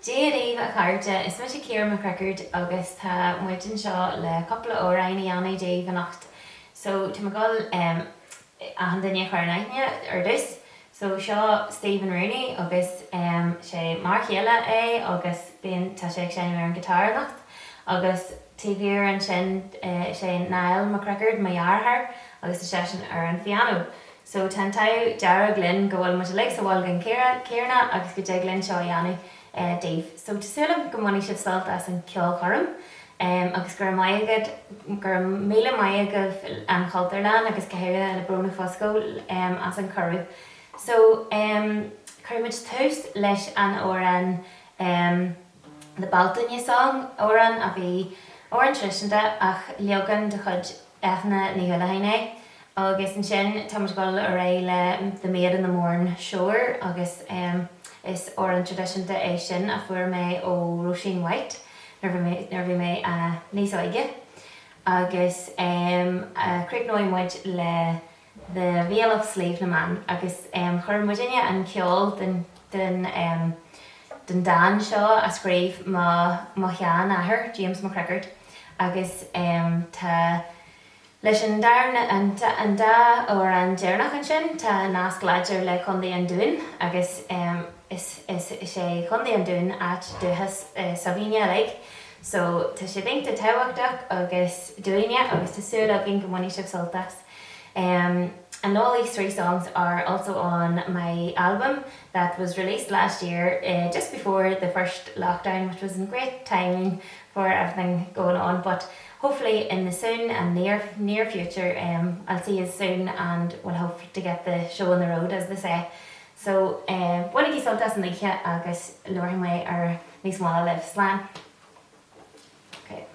Déiríomh a chairde is mu Ciara McCrickard agus tá muidin seo le coppla ó rainna anna déobh an nacht. So tá gáil a duine chuirnaithne ar dus. So seo Stephen Rooney agus sé mar chéile agus bíon tá sé sé mar an gitar nacht. Agus tíhíar an sin sé Niall McCrickard ma dhearthar agus tá sé ar an piano. So tá dearg linn go bhfuil mu le sa bháil gan Ciarna agus go dé linn seo dhéanú Dave. So tásúlam go mhaí sibh salt as an Ceolchoirm agus gur míle maigah an Cultarlan agus gohéile le brona fosco as an curú. So chuimiid tús leis an óran the Baltanya song óran a bhí óran trisanta ach leogan de chud ethna ní hulahaine. Agus an sin tá gáil a ré le the Maid in the Morn Shore agus is oran tradition de é sin a fuair mé ó Roisin White nar bhí mé níos aige agus críicnóim muid le the Veil of Slave na Man agus chuir muidirine an ceol den Dan seo a scríomh má chean ahar James McCrickard agus tá leis an darna an da ó an dearnach an sin tá nás gláidir le chundaí an dún agus is sé chundaí an dún at duchas sabíine le. So tá sé dinta tehachtach agus dúine agus tásúla gin go mhaí sibh soltas. And all these three songs are also on my album that was released last year, just before the first lockdown, which was great timing for everything going on. But hopefully in the soon and near future, I'll see you soon and we'll hope to get the show on the road, as they say. So, buona gí soltas an líche agus luair mé ar níos mála libh slán. Okay.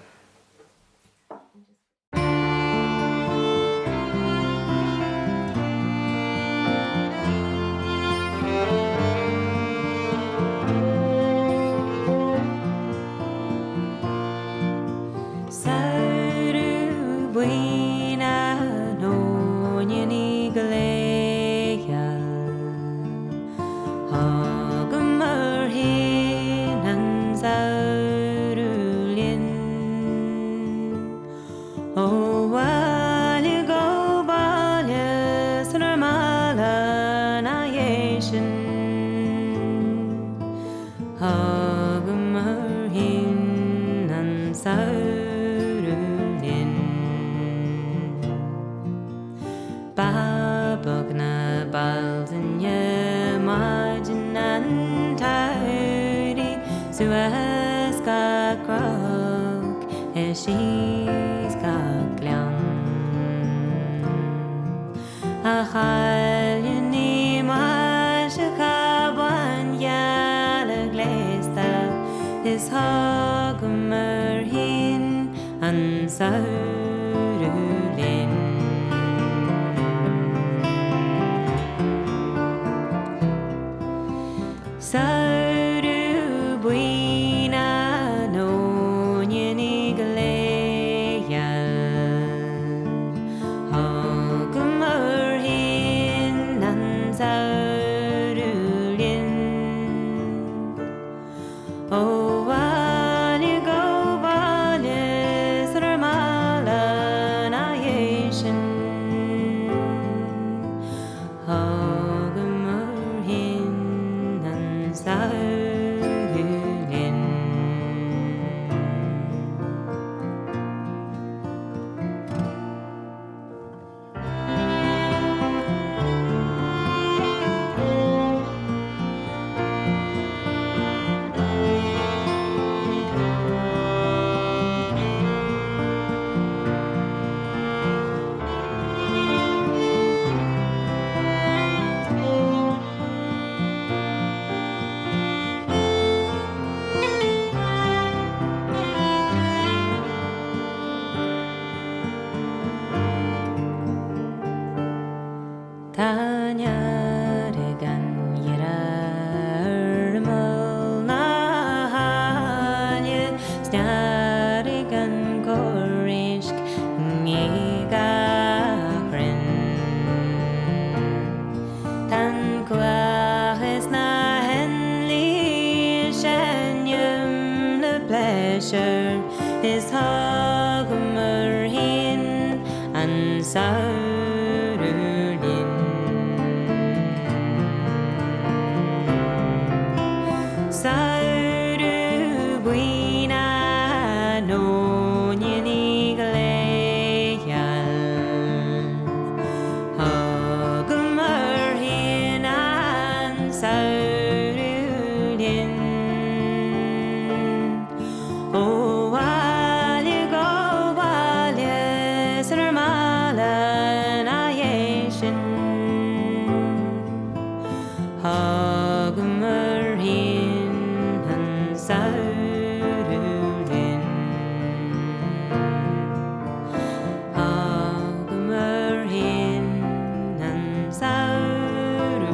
She's got glam a halini mashkaban yala glesta is hagmer hin an saurulin sauru buina no nyeni Fisher is Hogmer hin and Saurulin. Sauru buina no nyenigleal Hogmer hin and Saurulin. Oh, while you go, while you sir malan ayeshin Hogmer hin and Saurulin. Hogmer hin and Saurulin.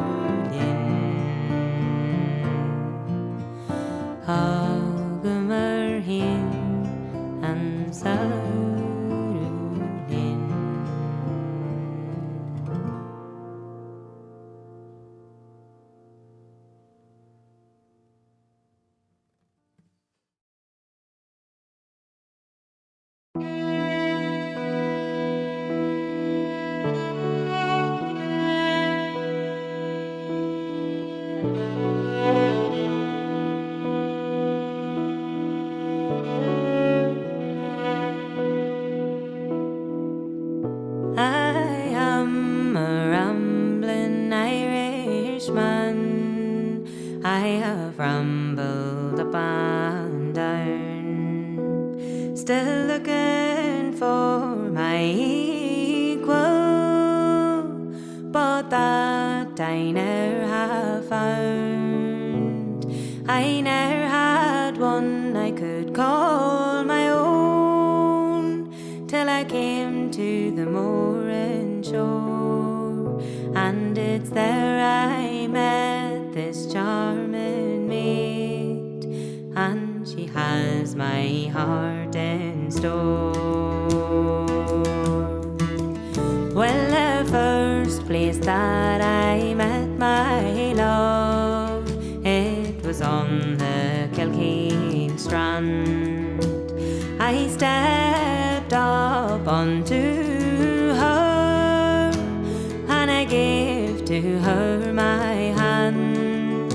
Hogmer hin and Saurulin. I am a rambling Irishman. I have rambled up and down, still looking for my equal, but that I ne'er have found. I ne'er had one I could call my own, till I came to the mooring shore, and it's there I met this charming maid, and she has my heart in store. Well, the first place that I met my love, it was on the Ceolchoirm strand. I stepped up onto her, and I gave to her my hand.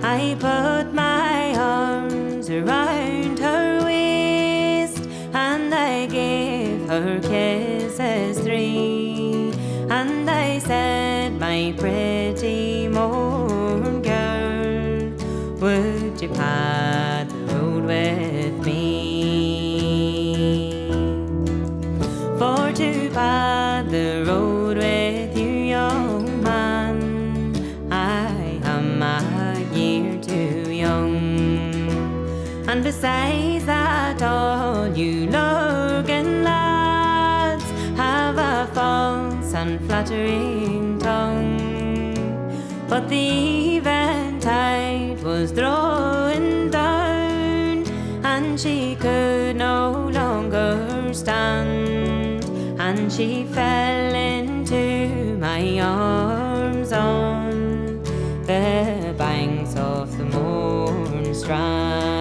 I put my arms around her waist, and I gave her kisses 3, and I said, my pretty morn girl, would you pad the road with me? For to pad the road with you, young man, I am a year too young. And besides that, all you lurking lads have a false and flattering tongue. But the eventide was throwing down, and she could no longer stand, and she fell into my arms on the banks of the Mourne Strand.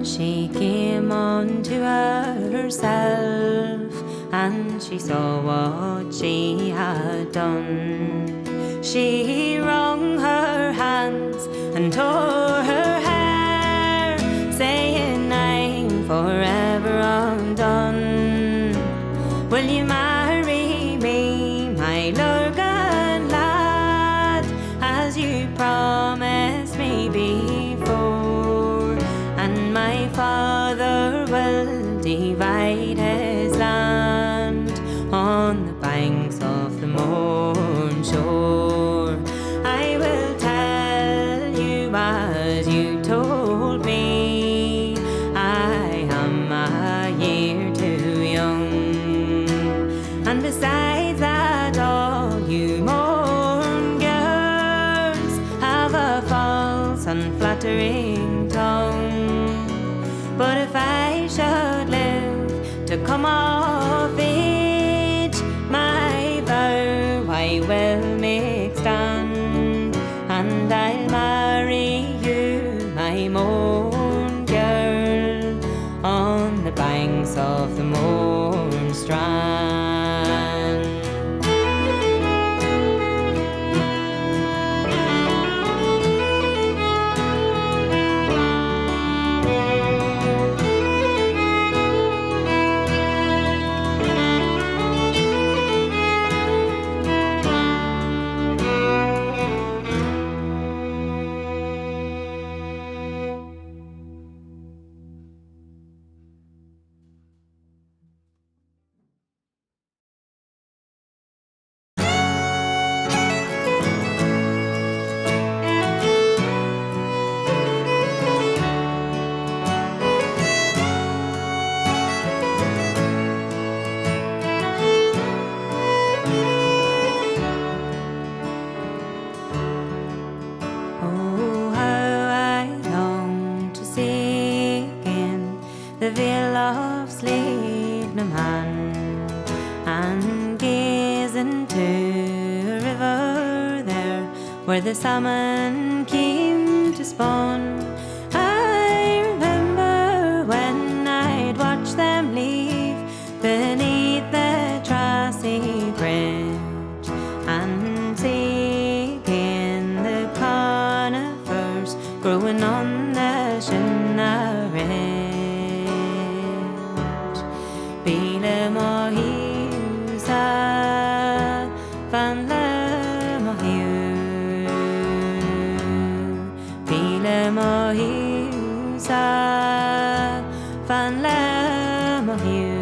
She came unto herself, and she saw what she had done. She wrung her hands and tore her hair, saying, I'm forever undone. Will you marry me, my lurgan lad, as you promised me before? And my father will divide his land on the banks of the Mourne shore. I will tell you as you told me, I am a year too young. to come of age. My vow I will make stand, and I'll marry you, my own girl, on the banks of the Mourne Strand. Where the salmon came to spawn. I remember when I'd watch them leave beneath the Tracy Bridge, and see again the conifers growing on the Shinna Ridge. Bíle Mohiusa van Mohiusa van Mohiu.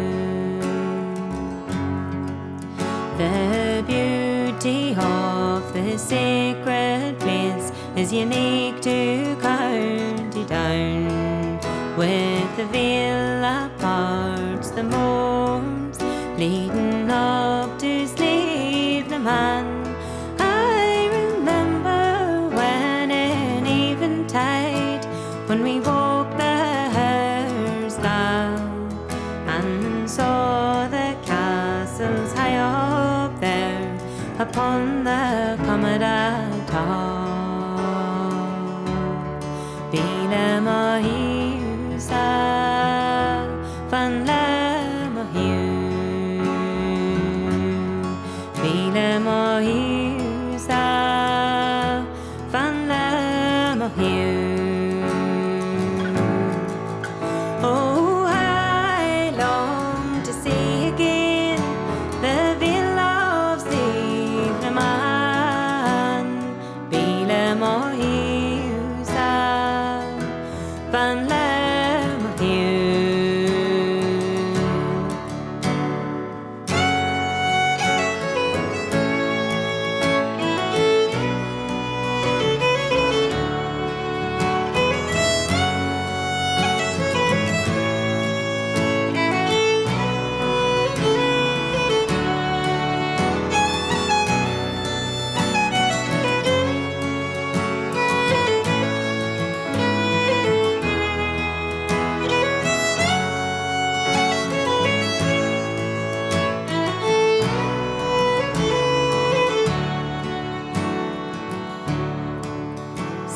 The beauty of the sacred place is unique to County Down, with the veil apart, the moors leading up to Slievenaman. When we walked the hares down and saw the castles high up there upon the Commodore top. Bíle Mohiusa van Mohiu. Bíle Mohiusa van Mohiu. Oh, I long to see again the Vale of Slievenaman. Bíle Mohiusa van Mohiu.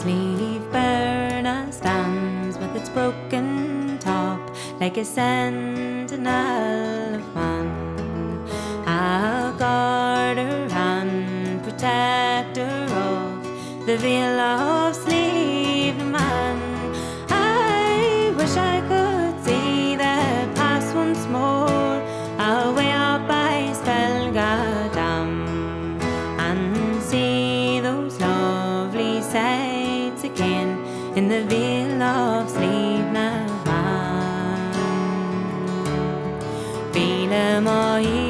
Slieveburna stands with its broken top like a sentinel of man, a guarder and protector of the Vale of Slievenaman. I wish I could see the pass once more, away up by Spelgadam, and see those lovely sights again in the Vale of Slievenaman. Bíle Mohiusa